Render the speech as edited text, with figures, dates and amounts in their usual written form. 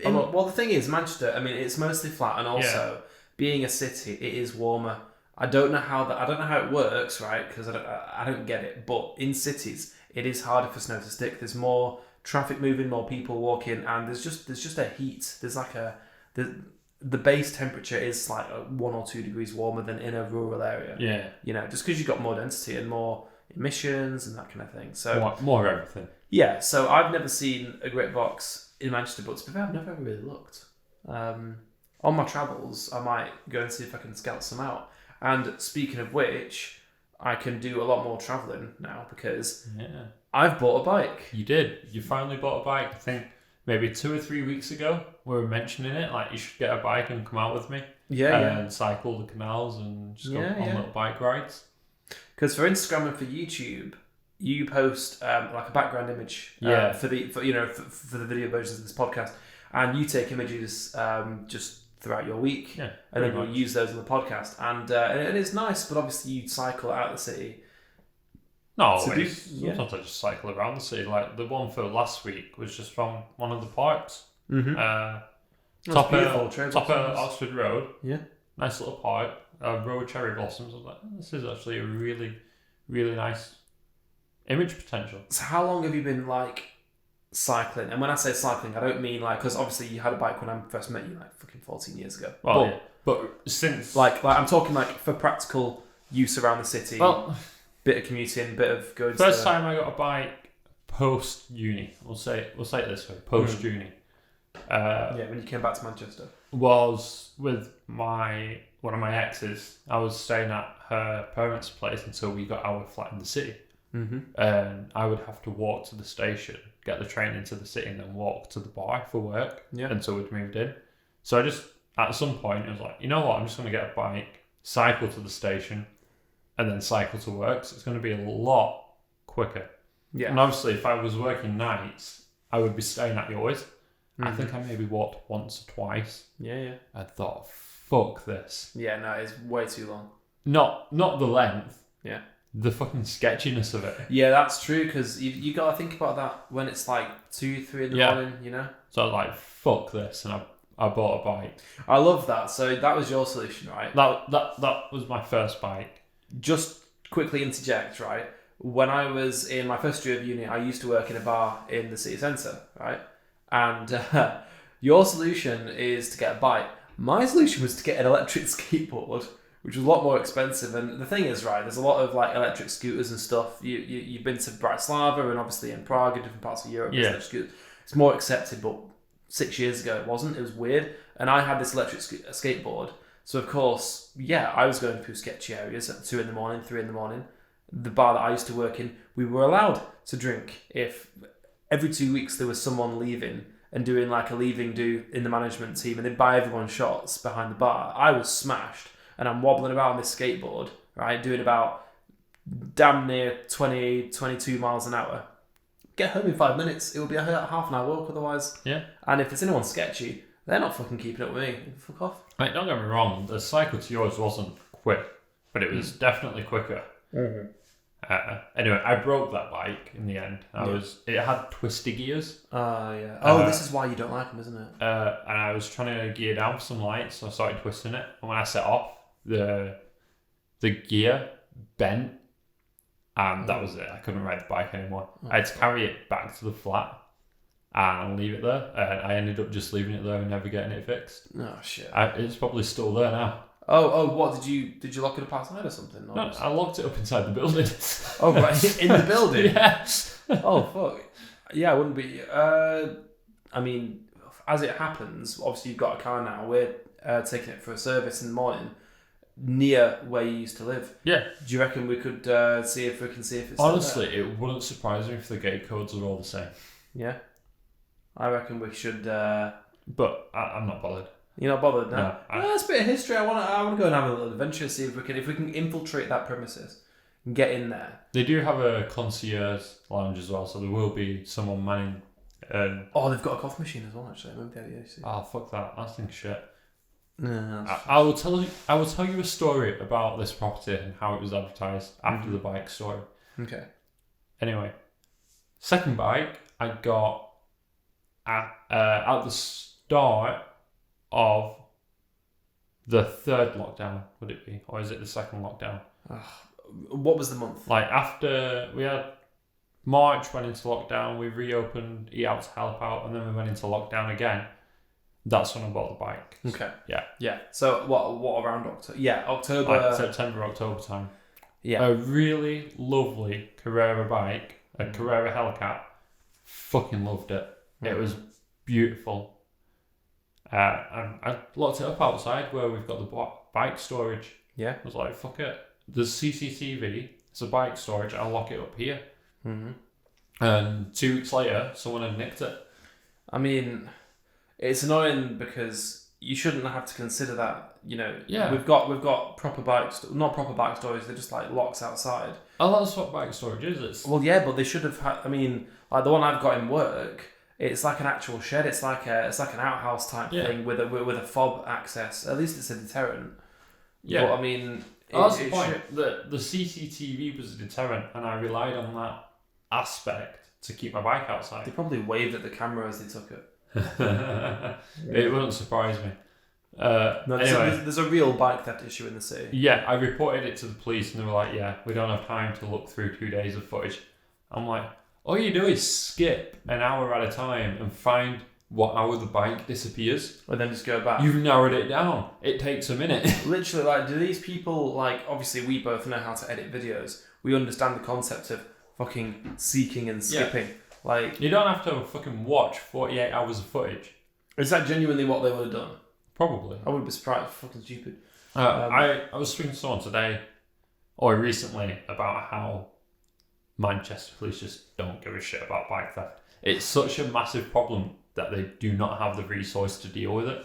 Well, the thing is, Manchester, I mean, it's mostly flat, and also being a city, it is warmer. I don't know how it works, right? Because I don't get it. But in cities, it is harder for snow to stick. There's more traffic moving, more people walking, and there's just a heat. There's like the base temperature is like 1 or 2 degrees warmer than in a rural area. Yeah. You know, just because you've got more density and more emissions and that kind of thing. So more everything. Yeah. So I've never seen a great box in Manchester, but to be fair, I've never really looked. On my travels, I might go and see if I can scout some out. And speaking of which, I can do a lot more travelling now because I've bought a bike. You did. You finally bought a bike. I think maybe 2 or 3 weeks ago we were mentioning it. Like, you should get a bike and come out with me. And cycle the canals and just go on little bike rides. Because for Instagram and for YouTube, you post like a background image for the video versions of this podcast, and you take images just throughout your week, and then we'll use those in the podcast, and it's nice. But obviously, you cycle out of the city. No, sometimes I just cycle around the city. Like the one for last week was just from one of the parks. Top of Oxford Road. Yeah, nice little park. Row of cherry blossoms. I was like, this is actually a really, really nice image potential. So how long have you been like cycling? And when I say cycling, I don't mean like, because obviously you had a bike when I first met you like fucking 14 years ago. Well, but since like I'm talking like for practical use around the city. Well, bit of commuting, bit of going. First time I got a bike post uni. We'll say it this way. Post uni. When you came back to Manchester. Was with one of my exes. I was staying at her parents' place until we got our flat in the city. And I would have to walk to the station, get the train into the city, and then walk to the bar for work until we'd moved in. So I just, at some point, I was like, you know what, I'm just going to get a bike, cycle to the station, and then cycle to work. So it's going to be a lot quicker. Yeah. And obviously, if I was working nights, I would be staying at yours. I think I maybe walked once or twice. Yeah. I thought, fuck this. Yeah, no, it's way too long. Not the length. Yeah. The fucking sketchiness of it. Yeah, that's true, because you got to think about that when it's like 2, 3 in the morning, you know? So I was like, fuck this, and I bought a bike. I love that. So that was your solution, right? That was my first bike. Just quickly interject, right? When I was in my first year of uni, I used to work in a bar in the city centre, right? And your solution is to get a bike. My solution was to get an electric skateboard, which was a lot more expensive. And the thing is, right, there's a lot of like electric scooters and stuff. You've been to Bratislava and obviously in Prague and different parts of Europe. Yeah. It's more accepted, but 6 years ago it wasn't. It was weird. And I had this electric skateboard. So of course, I was going through sketchy areas at 2 in the morning, 3 in the morning. The bar that I used to work in, we were allowed to drink if every 2 weeks there was someone leaving and doing like a leaving do in the management team, and they'd buy everyone shots behind the bar. I was smashed, and I'm wobbling about on this skateboard, right, doing about damn near 20, 22 miles an hour. Get home in 5 minutes. It would be a half an hour walk otherwise. Yeah. And if there's anyone sketchy, they're not fucking keeping up with me. Fuck off. Mate, don't get me wrong, the cycle to yours wasn't quick, but it was definitely quicker. Mm-hmm. Anyway, I broke that bike in the end. It had twisty gears. This is why you don't like them, isn't it? And I was trying to gear down for some lights, so I started twisting it. And when I set off, the gear bent, and that was it. I couldn't ride the bike anymore. I had to carry it back to the flat and leave it there. And I ended up just leaving it there and never getting it fixed. Oh shit! It's probably still there now. What did you lock it up outside or something? Or no, I locked it up inside the building. Oh right, in the building. Yeah. Oh fuck. Yeah, I wouldn't be. I mean, as it happens, obviously you've got a car now. We're taking it for a service in the morning near where you used to live. Yeah. Do you reckon we could see if it's honestly, still there? It wouldn't surprise me if the gate codes are all the same. Yeah. I reckon we should. But I'm not bothered. You're not bothered, no? That's a bit of history. I want to go and have a little adventure, see if we can infiltrate that premises and get in there. They do have a concierge lounge as well, so there will be someone manning. They've got a coffee machine as well. Actually, fuck that. That thing's shit. No, I will tell you a story about this property and how it was advertised after the bike story. Okay. Anyway, second bike I got at the start of the third lockdown, would it be? Or is it the second lockdown? What was the month? Like after we had March, went into lockdown, we reopened Eat Out to Help Out, and then we went into lockdown again. That's when I bought the bike. Okay. Yeah. Yeah. So what around October? Yeah, October. Like September, October time. Yeah. A really lovely Carrera bike, a Carrera Hellcat. Fucking loved it. It was beautiful. And I locked it up outside where we've got the bike storage. Yeah. I was like, fuck it. There's CCTV. It's a bike storage. I'll lock it up here. Mm-hmm. And 2 weeks later, someone had nicked it. I mean, it's annoying because you shouldn't have to consider that. You know, Yeah. we've got proper bikes, not proper bike storage. They're just like locks outside. Oh, that's what bike storage is. It's Well, yeah, but they should have had. I mean, like the one I've got in work, it's like an actual shed. It's like an outhouse type thing with a fob access. At least it's a deterrent. yeah. But I mean, That's the point. The CCTV was a deterrent, and I relied on that aspect to keep my bike They outside. probably waved at the camera as they took it. It wouldn't surprise me. No, Anyway, there's a real bike theft issue in the city. yeah, I reported it to the police, and they were like, "Yeah, we don't have time to look through 2 days of footage." I'm like, all you do is skip an hour at a time and find what hour the bike disappears. And then just go back. You've narrowed it down. It takes a minute. Literally, like, do these people, like, obviously we both know how to edit videos. We understand the concept of fucking seeking and skipping. Like, You don't have to fucking watch 48 hours of footage. is that genuinely what they would have done? Probably. I would be surprised. Fucking stupid. I was speaking to someone today, or recently, about how Manchester police just don't give a shit about bike theft. It's such a massive problem that they do not have the resource to deal with it.